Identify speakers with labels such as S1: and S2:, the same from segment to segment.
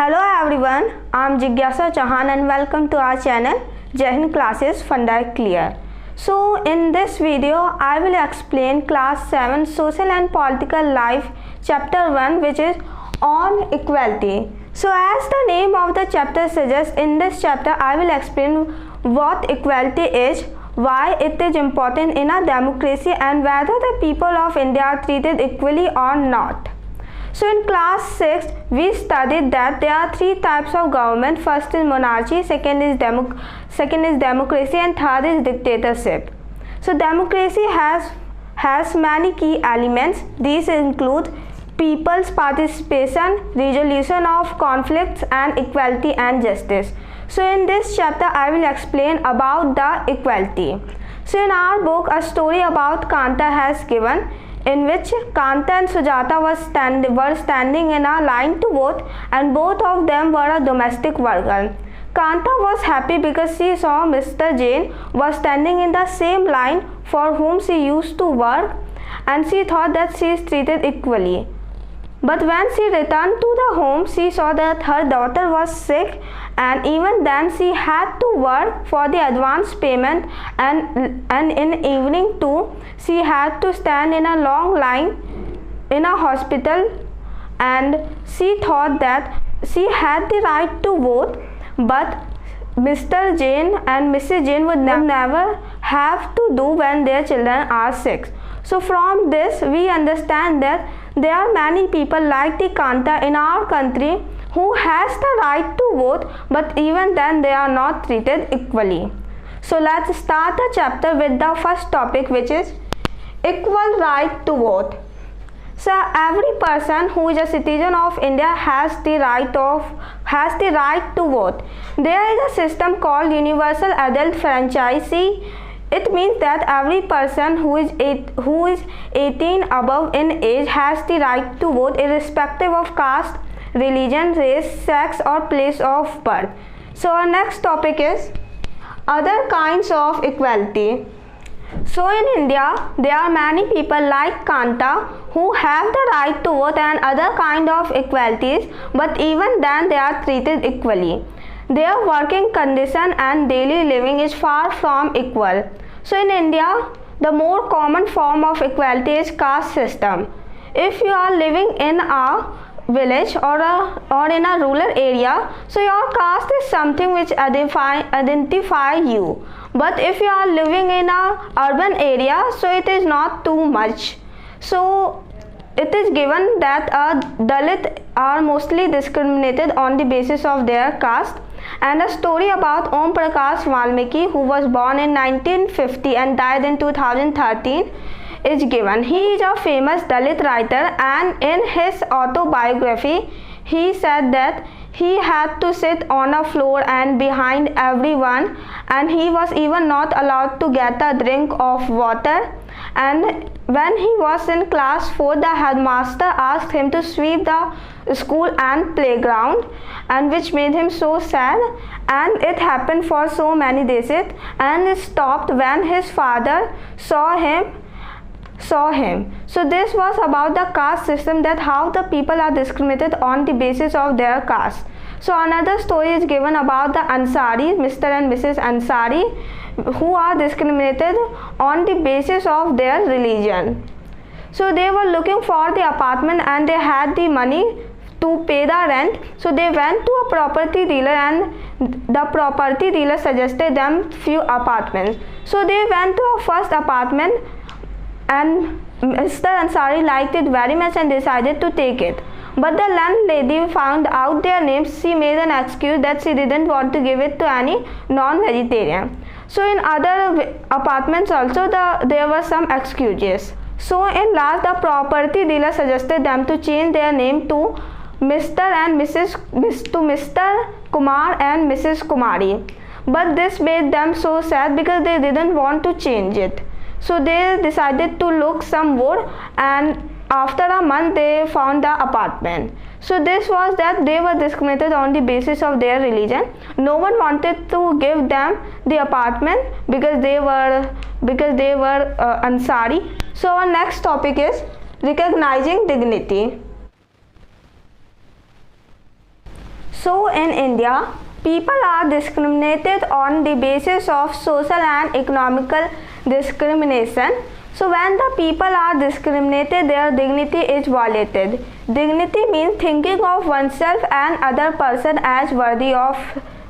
S1: Hello everyone, I am Jigyasa Chauhan and welcome to our channel Jai Hind Classes Funda Clear. So in this video, I will explain class 7 Social and Political Life chapter 1, which is on equality. So as the name of the chapter suggests, in this chapter I will explain what equality is, why it is important in a democracy, and whether the people of India are treated equally or not. So in class 6, we studied that there are three types of government. First is monarchy, second is democracy, and third is dictatorship. So democracy has many key elements. These include people's participation, resolution of conflicts, and equality and justice. So in this chapter, I will explain about the equality. So in our book, a story about Kanta has given, in which Kanta and Sujata were standing in a line to vote, and both of them were a domestic worker. Kanta was happy because she saw Mr. Jain was standing in the same line for whom she used to work, and she thought that she is treated equally. But when she returned to the home, she saw that her daughter was sick, and even then she had to work for the advance payment, and in evening too she had to stand in a long line in a hospital, and she thought that she had the right to vote, but Mr. Jain and Mrs. Jain would never have to do when their children are sick. So from this we understand that there are many people like the Kanta in our country who has the right to vote, but even then they are not treated equally. So let's start the chapter with the first topic, which is equal right to vote. So every person who is a citizen of India has the right to vote. There is a system called universal adult franchise. It means that every person who is 18 above in age has the right to vote, irrespective of caste, religion, race, sex, or place of birth. So our next topic is other kinds of equality. So in India, there are many people like Kanta who have the right to vote and other kind of equalities, but even then they are treated equally. Their working condition and daily living is far from equal. So in India, the more common form of equality is caste system. If you are living in a village or in a rural area, so your caste is something which identify you. But if you are living in a urban area, so it is not too much. So it is given that Dalit are mostly discriminated on the basis of their caste. And a story about Om Prakash Valmiki, who was born in 1950 and died in 2013, is given. He is a famous Dalit writer, and in his autobiography, he said that he had to sit on a floor and behind everyone, and he was even not allowed to get a drink of water. And when he was in class 4, the headmaster asked him to sweep the school and playground, and which made him so sad, and it happened for so many days, and it stopped when his father saw him. So this was about the caste system, that how the people are discriminated on the basis of their caste. So another story is given about the Ansari, Mr. and Mrs. Ansari, who are discriminated on the basis of their religion. So they were looking for the apartment and they had the money to pay the rent. So they went to a property dealer, and the property dealer suggested them few apartments. So they went to a first apartment, and Mr. Ansari liked it very much and decided to take it. But the landlady found out their names. She made an excuse that she didn't want to give it to any non-vegetarian. So in other apartments also there were some excuses. So in last, the property dealer suggested them to change their name to Mr. Kumar and Mrs. Kumari. But this made them so sad because they didn't want to change it. So they decided to look some more, and after a month they found the apartment. So this was that they were discriminated on the basis of their religion. No one wanted to give them the apartment because they were Ansari. So our next topic is recognizing dignity. So in India, people are discriminated on the basis of social and economical discrimination. So when the people are discriminated, their dignity is violated. Dignity means thinking of oneself and other person as worthy of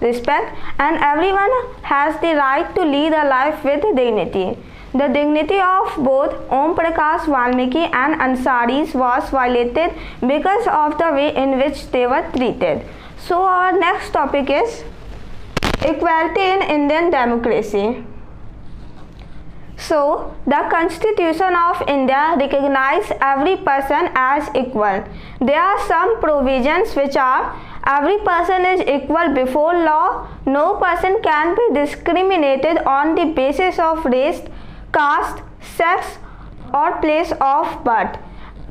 S1: respect, and everyone has the right to lead a life with dignity. The dignity of both Om Prakash Valmiki and Ansaris was violated because of the way in which they were treated. So our next topic is equality in Indian democracy. So, the Constitution of India recognizes every person as equal. There are some provisions which are: every person is equal before law, no person can be discriminated on the basis of race, caste, sex or place of birth.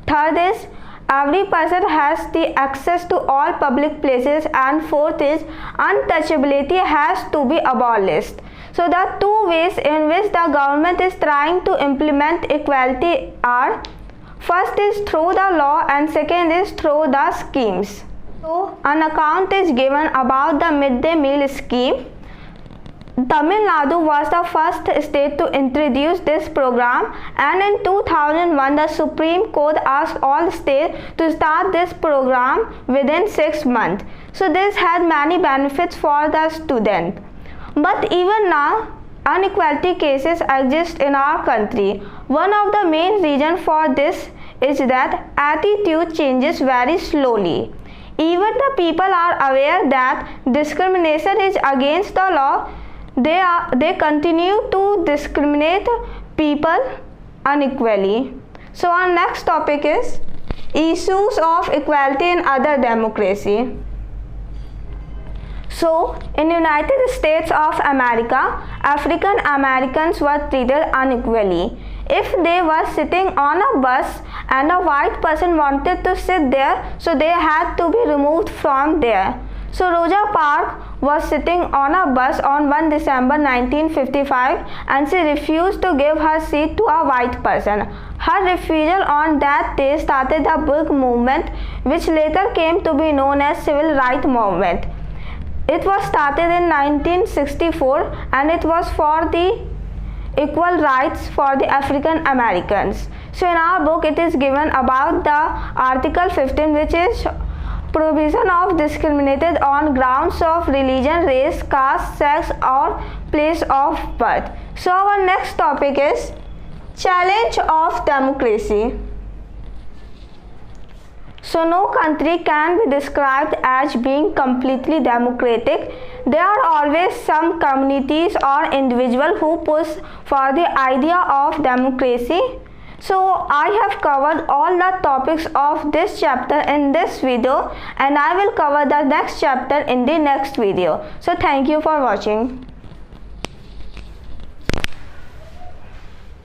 S1: Third is, every person has the access to all public places, and fourth is, untouchability has to be abolished. So the two ways in which the government is trying to implement equality are: first is through the law and second is through the schemes. So an account is given about the midday meal scheme. Tamil Nadu was the first state to introduce this program, and in 2001 the Supreme Court asked all states to start this program within 6 months. So this had many benefits for the student. But even now, inequality cases exist in our country. One of the main reasons for this is that attitude changes very slowly. Even the people are aware that discrimination is against the law, they continue to discriminate people unequally. So our next topic is issues of equality in other democracy. So, in United States of America, African Americans were treated unequally. If they were sitting on a bus and a white person wanted to sit there, so they had to be removed from there. So Rosa Parks was sitting on a bus on 1 December 1955 and she refused to give her seat to a white person. Her refusal on that day started a big movement which later came to be known as Civil Rights Movement. It was started in 1964 and it was for the equal rights for the African Americans. So in our book it is given about the Article 15, which is provision of discriminated on grounds of religion, race, caste, sex or place of birth. So our next topic is challenge of democracy. So no country can be described as being completely democratic. There are always some communities or individuals who push for the idea of democracy. So I have covered all the topics of this chapter in this video, and I will cover the next chapter in the next video. So thank you for watching.